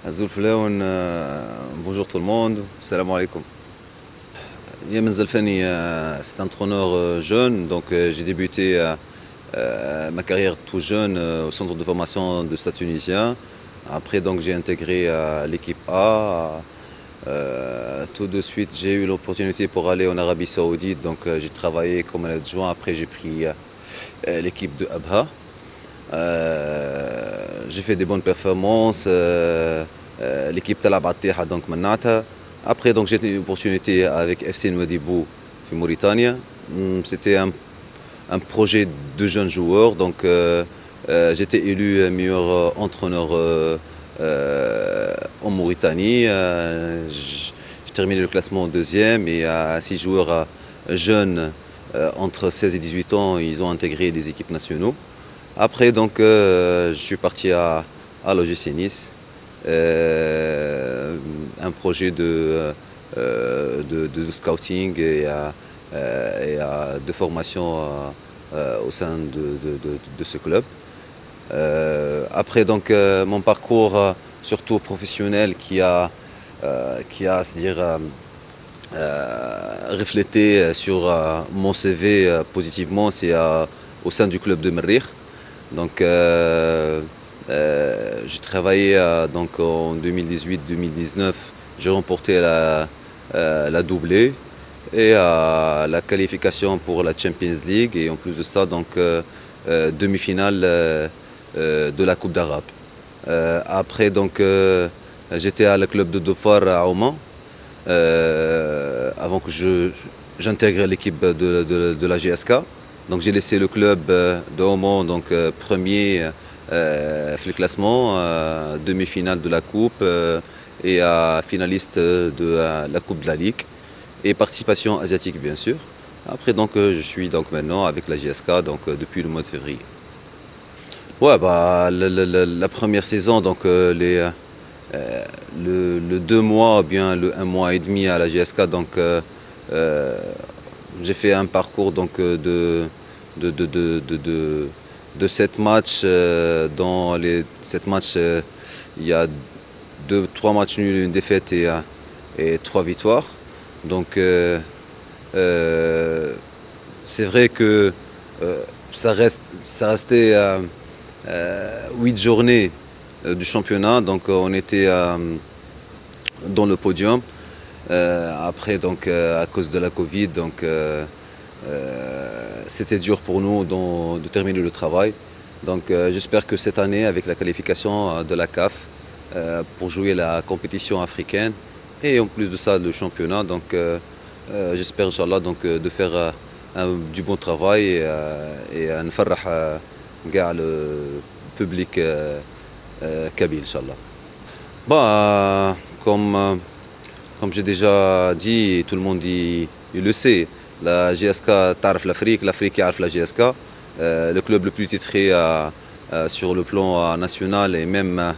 Azul Flaoun, bonjour tout le monde, salam alaikum. Yemen Zalfani, c'est un entraîneur jeune, donc j'ai débuté ma carrière tout jeune au centre de formation de Stade tunisien. Après, donc j'ai intégré l'équipe A. Tout de suite, j'ai eu l'opportunité pour aller en Arabie Saoudite, donc j'ai travaillé comme un adjoint. Après, j'ai pris l'équipe de Abha. J'ai fait des bonnes performances. L'équipe Talab Attiha donc Manata. Après donc j'ai eu une opportunité avec FC Nouadhibou en Mauritanie. C'était un projet de jeunes joueurs. Donc j'étais élu meilleur entraîneur en Mauritanie. J'ai terminé le classement en deuxième et à 6 joueurs jeunes entre 16 et 18 ans, ils ont intégré des équipes nationaux. Après, donc, je suis parti à l'OGC Nice, un projet de scouting et de formation au sein de ce club. Après, donc, mon parcours, surtout professionnel, c'est-à-dire, reflété sur mon CV positivement, c'est au sein du club de Merrikh. Donc, j'ai travaillé donc en 2018-2019. J'ai remporté la doublée et la qualification pour la Champions League. Et en plus de ça, donc demi-finale de la Coupe d'Arabe. Après, donc, j'étais à la club de Dhofar à Oman avant que j'intègre l'équipe de la GSK. Donc j'ai laissé le club de Oman, donc premier le classement, demi-finale de la Coupe et finaliste de la Coupe de la Ligue et participation asiatique bien sûr. Après donc je suis donc maintenant avec la GSK donc depuis le mois de février. Ouais bah la première saison donc le 2 mois ou bien le 1 mois et demi à la GSK donc j'ai fait un parcours donc de 7 matchs. Dans les 7 matchs, il y a 3 matchs nuls, une défaite et 3 victoires. Donc c'est vrai que ça restait 8 journées du championnat. Donc on était dans le podium. Après donc à cause de la Covid, donc c'était dur pour nous de terminer le travail. Donc j'espère que cette année, avec la qualification de la CAF pour jouer la compétition africaine et en plus de ça le championnat, donc j'espère Inch'Allah donc, de faire du bon travail et نفرح كاع le public kabyle Inch'Allah. Bah, comme j'ai déjà dit, et tout le monde il le sait, la GSK تعرف l'Afrique يعرف la GSK, le club le plus titré sur le plan national et même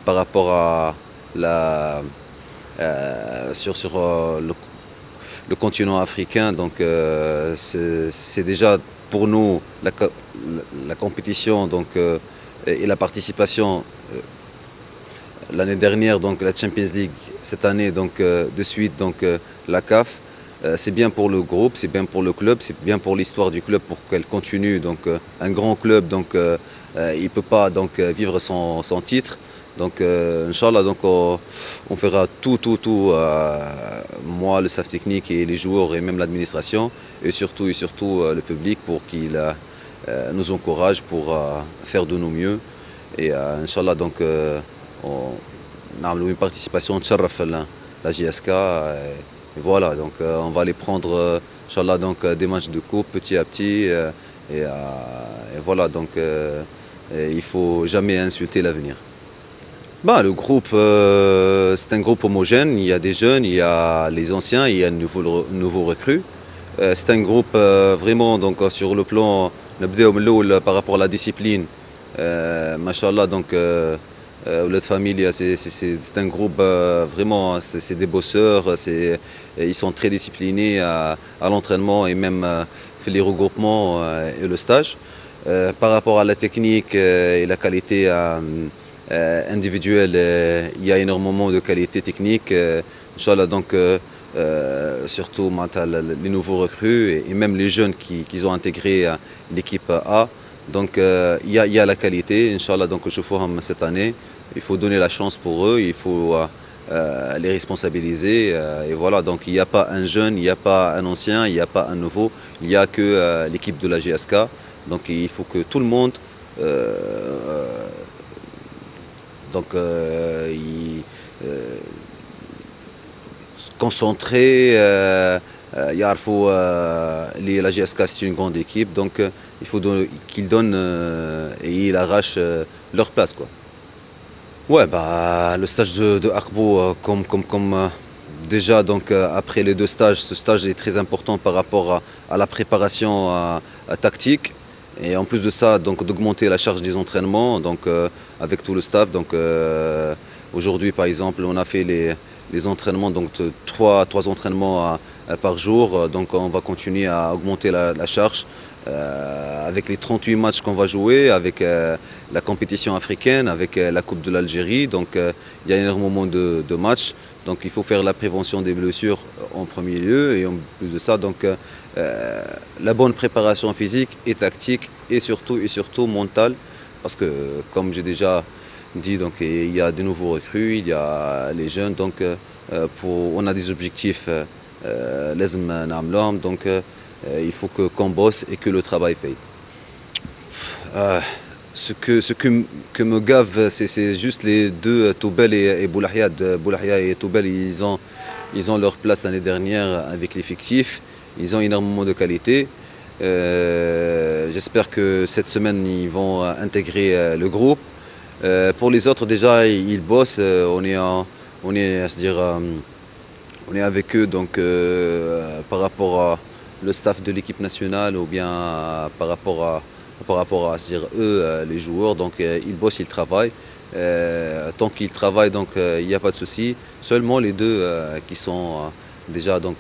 par rapport à sur le continent africain. Donc c'est déjà pour nous la compétition donc, et la participation l'année dernière, donc la Champions League, cette année, donc de suite, donc la CAF. C'est bien pour le groupe, c'est bien pour le club, c'est bien pour l'histoire du club pour qu'elle continue. Donc un grand club, donc il ne peut pas donc vivre sans titre. Donc Inch'Allah, donc on fera tout, moi, le staff technique et les joueurs et même l'administration et surtout le public pour qu'il nous encourage pour faire de nos mieux. Et Inch'Allah, donc on a une participation de la GSK. Et voilà, donc on va aller prendre Inch'Allah, donc, des matchs de coupe petit à petit. Et voilà, donc il ne faut jamais insulter l'avenir. Bah, le groupe, c'est un groupe homogène. Il y a des jeunes, il y a les anciens, il y a de nouveaux recrues. C'est un groupe vraiment donc, sur le plan par rapport à la discipline. Machallah, donc Oulad Familia, c'est un groupe vraiment, c'est des bosseurs, ils sont très disciplinés à l'entraînement et même les regroupements et le stage. Par rapport à la technique et la qualité individuelle, il y a énormément de qualité technique. Inch'Allah, donc, surtout les nouveaux recrues et même les jeunes qui ont intégré l'équipe A. Donc, il y a la qualité, Inch'Allah, donc, je cette année. Il faut donner la chance pour eux, il faut les responsabiliser. Et voilà, donc il n'y a pas un jeune, il n'y a pas un ancien, il n'y a pas un nouveau, il n'y a que l'équipe de la GSK. Donc il faut que tout le monde donc, se concentrer. يعرفوا la GSK c'est une grande équipe, donc il faut qu'ils donnent et ils arrachent leur place, quoi. Ouais, bah, le stage de Arbo, déjà, donc, après les deux stages, ce stage est très important par rapport à la préparation tactique. Et en plus de ça, donc, d'augmenter la charge des entraînements donc, avec tout le staff. Donc, aujourd'hui, par exemple, on a fait les entraînements, donc trois entraînements par jour. Donc, on va continuer à augmenter la charge. Avec les 38 matchs qu'on va jouer, avec la compétition africaine, avec la Coupe de l'Algérie. Donc il y a énormément de matchs. Donc il faut faire la prévention des blessures en premier lieu. Et en plus de ça, donc, la bonne préparation physique et tactique et surtout mentale. Parce que comme j'ai déjà dit, donc, il y a de nouveaux recrues, il y a les jeunes. Donc on a des objectifs, donc il faut qu'on bosse et que le travail paye. Ce que me gave, c'est juste les deux, Toubel et Boulahia. Boulahia et Toubel, ils ont leur place l'année dernière avec l'effectif. Ils ont énormément de qualité. J'espère que cette semaine, ils vont intégrer le groupe. Pour les autres, déjà, ils bossent. On est avec eux donc, par rapport à le staff de l'équipe nationale ou bien par rapport à c'est-à-dire eux, les joueurs. Donc ils bossent, ils travaillent. Tant qu'ils travaillent, donc il n'y a pas de souci. Seulement les deux qui sont déjà donc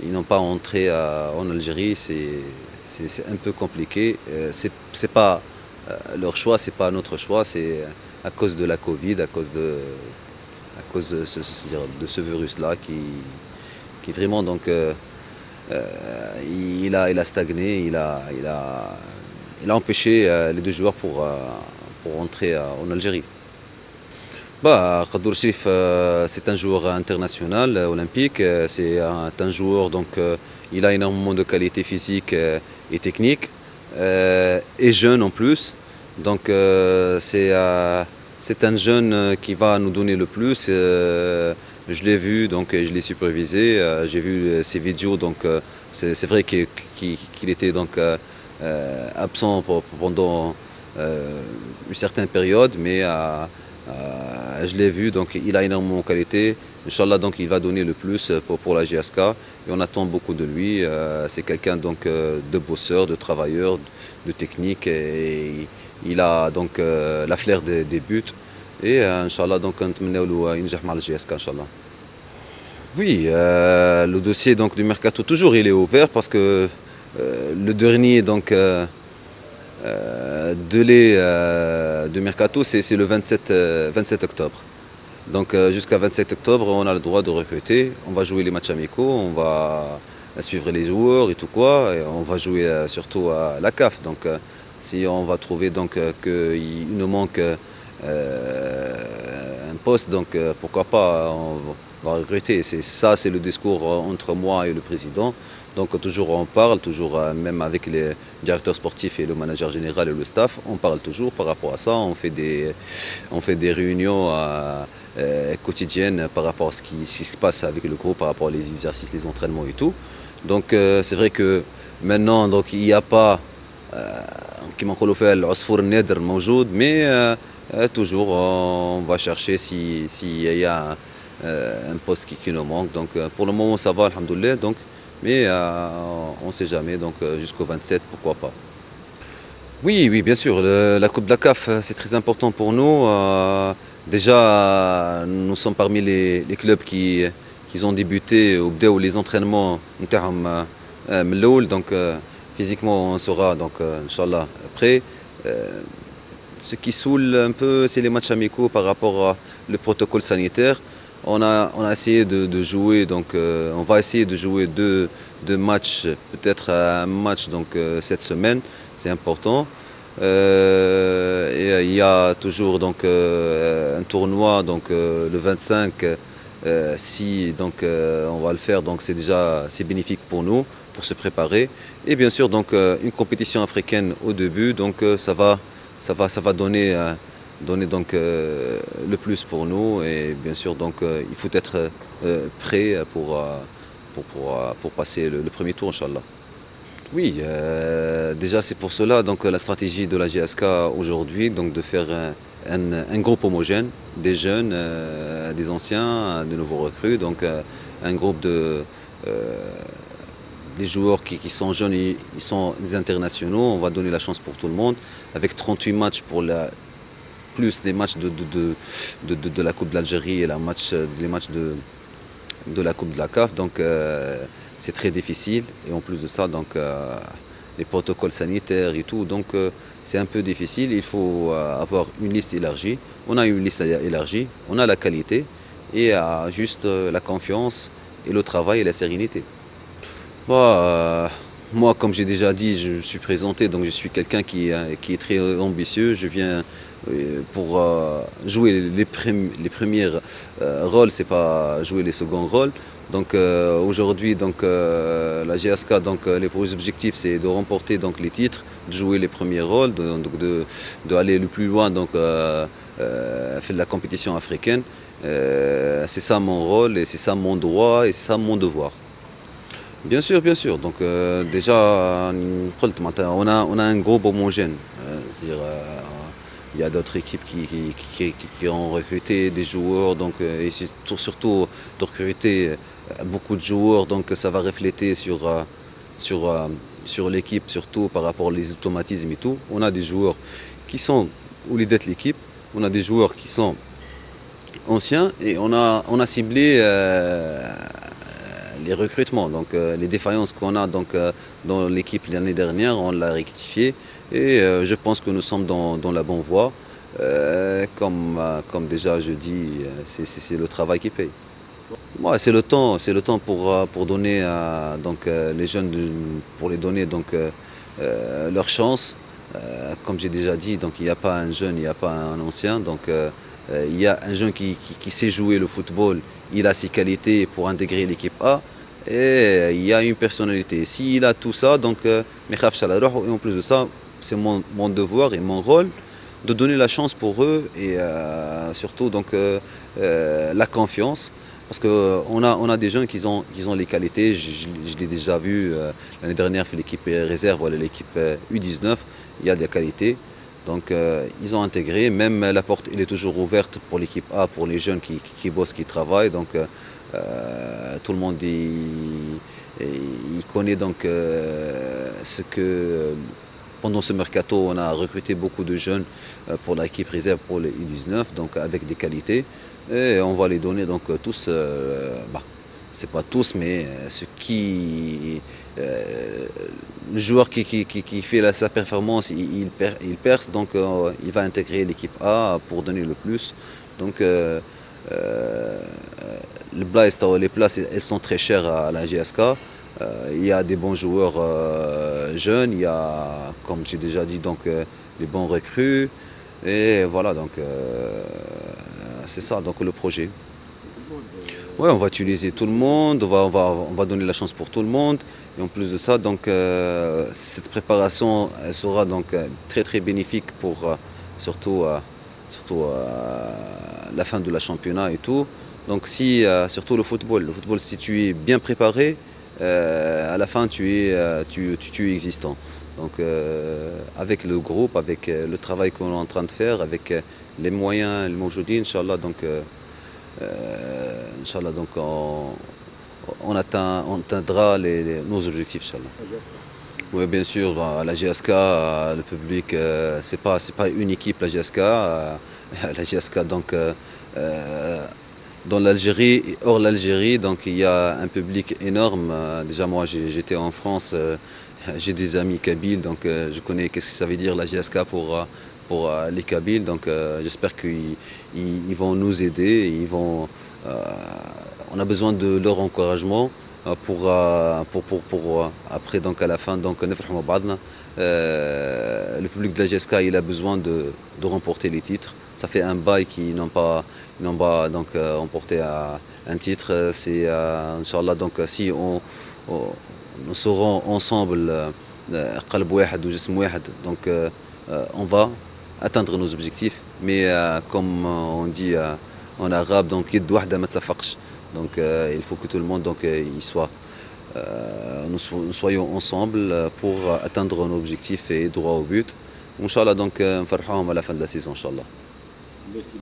ils n'ont pas entré en Algérie, c'est un peu compliqué. C'est pas leur choix, c'est pas notre choix, c'est à cause de la Covid, à cause de ce virus-là qui vraiment donc il a stagné, il a empêché les deux joueurs pour rentrer en Algérie. Bah, Khadour Chérif, c'est un joueur international, olympique. C'est un joueur, donc, il a énormément de qualité physique et technique, et jeune en plus. Donc, c'est un jeune qui va nous donner le plus. Je l'ai vu, donc je l'ai supervisé. J'ai vu ses vidéos, donc c'est vrai qu'il était donc absent pendant une certaine période, mais je l'ai vu, donc il a énormément de qualité. Inch'Allah, donc il va donner le plus pour la GSK et on attend beaucoup de lui. C'est quelqu'un donc de bosseur, de travailleur, de technique et il a donc la flair des buts. Et Inch'Allah, donc on ينجح مع الجي Inch'Allah. Oui, le dossier donc, du mercato toujours il est ouvert parce que le dernier donc, délai de mercato c'est le 27 octobre. Donc jusqu'à 27 octobre on a le droit de recruter, on va jouer les matchs amicaux, on va suivre les joueurs et tout quoi, et on va jouer surtout à la CAF. Donc si on va trouver donc qu'il nous manque un poste, donc pourquoi pas on va recruter. C'est le discours entre moi et le président. Donc toujours on parle, toujours même avec les directeurs sportifs et le manager général et le staff, on parle toujours par rapport à ça. On fait des réunions quotidiennes par rapport à ce qui se passe avec le groupe, par rapport aux exercices, les entraînements et tout. Donc c'est vrai que maintenant donc, il n'y a pas كما نقولوا فيها العصفور النادر موجود, mais toujours on va chercher s'il y a un poste qui nous manque. Donc pour le moment ça va, alhamdoulilah, donc, mais on ne sait jamais, donc jusqu'au 27 pourquoi pas. Oui, bien sûr, la Coupe de la CAF c'est très important pour nous. Déjà nous sommes parmi les clubs qui ont débuté ou les entraînements نتاعهم من الأول, donc physiquement on sera donc Inch'Allah prêt. ce qui saoule un peu, c'est les matchs amicaux par rapport au protocole sanitaire. On a essayé de jouer, donc on va essayer de jouer deux matchs, peut-être un match donc, cette semaine, c'est important. Et il y a toujours donc, un tournoi donc, le 25. Si donc, on va le faire, donc c'est bénéfique pour nous, pour se préparer. Et bien sûr donc, une compétition africaine au début, donc ça va donner, donner donc, le plus pour nous. Et bien sûr donc, il faut être prêt pour passer le premier tour, Inch'Allah. Oui, déjà c'est pour cela donc la stratégie de la GSK aujourd'hui, donc de faire un groupe homogène, des jeunes, des anciens, de nouveaux recrues, donc un groupe des joueurs qui sont jeunes, ils sont des internationaux, on va donner la chance pour tout le monde, avec 38 matchs plus les matchs de la Coupe d'Algérie et les matchs de la Coupe de la CAF, donc c'est très difficile. Et en plus de ça, donc, les protocoles sanitaires et tout, donc c'est un peu difficile. Il faut avoir une liste élargie. On a une liste élargie, on a la qualité et juste la confiance et le travail et la sérénité. Moi, comme j'ai déjà dit, je suis présenté, donc je suis quelqu'un qui est très ambitieux. Je viens pour jouer les premiers rôles, c'est pas jouer les seconds rôles. Donc aujourd'hui, donc la GSK, donc les objectifs, c'est de remporter donc les titres, de jouer les premiers rôles, d'aller le plus loin donc faire de la compétition africaine. C'est ça mon rôle et c'est ça mon droit et c'est ça mon devoir. Bien sûr, bien sûr. Donc déjà, on a un groupe homogène. C'est-à-dire, il y a d'autres équipes qui ont recruté des joueurs, donc, et surtout de recruter beaucoup de joueurs, donc ça va refléter sur l'équipe, surtout par rapport aux automatismes et tout. On a des joueurs qui sont au leader de l'équipe, on a des joueurs qui sont anciens et on a ciblé les recrutements, donc les défaillances qu'on a donc, dans l'équipe l'année dernière, on l'a rectifié et je pense que nous sommes dans la bonne voie. Comme déjà je dis, c'est le travail qui paye. Ouais, c'est le temps pour donner donc, les jeunes, pour les donner donc, leur chance. Comme j'ai déjà dit, donc, il n'y a pas un jeune, il n'y a pas un ancien. Donc, il y a un jeune qui sait jouer le football, il a ses qualités pour intégrer l'équipe A et il y a une personnalité. S'il a tout ça, donc, et en plus de ça, c'est mon devoir et mon rôle de donner la chance pour eux et surtout donc, la confiance. Parce qu'on a des jeunes qui ont les qualités, je l'ai déjà vu l'année dernière, fait l'équipe réserve, voilà, l'équipe U19, il y a des qualités. Donc ils ont intégré, même la porte elle est toujours ouverte pour l'équipe A, pour les jeunes qui bossent, qui travaillent. Donc tout le monde il connaît donc ce que pendant ce mercato on a recruté beaucoup de jeunes pour l'équipe réserve pour les U19, donc avec des qualités. Et on va les donner donc tous, c'est pas tous, mais le joueur qui fait sa performance, il perce, donc il va intégrer l'équipe A pour donner le plus. Donc les places, elles sont très chères à la GSK. Il y a des bons joueurs jeunes, il y a, comme j'ai déjà dit, donc, les bons recrues. Et voilà, donc c'est ça donc, le projet. Ouais, on va utiliser tout le monde, on va donner la chance pour tout le monde. Et en plus de ça, donc, cette préparation elle sera donc, très très bénéfique pour surtout, la fin de la championnat et tout. Donc surtout le football, si tu es bien préparé, à la fin tu es existant. Donc avec le groupe, avec le travail qu'on est en train de faire, avec les moyens, le Mawjoudin, Inch'Allah, donc, Inch'Allah, donc on atteindra nos objectifs, Inch'Allah. Oui, bien sûr, à la GSK, le public, c'est pas une équipe, la GSK. La GSK, donc, dans l'Algérie et hors l'Algérie, donc il y a un public énorme. Déjà, moi, j'étais en France, j'ai des amis kabyles, donc je connais qu'est-ce que ça veut dire la GSK pour les Kabyles. Donc j'espère qu'ils vont nous aider. On a besoin de leur encouragement pour après donc à la fin donc نفرحوا مع بعضنا. Le public de la GSK il a besoin de remporter les titres. Ça fait un bail qu'ils n'ont pas donc remporté un titre. C'est Inch'Allah donc si nous serons ensemble قلب واحد وجسم واحد donc on va atteindre nos objectifs. Mais comme on dit en arabe donc يد واحدة ما تصفقش. Donc il faut que tout le monde donc nous soyons ensemble pour atteindre nos objectifs et droit au but. Inch'Allah donc نفرحوهم à la fin de la saison Inch'Allah.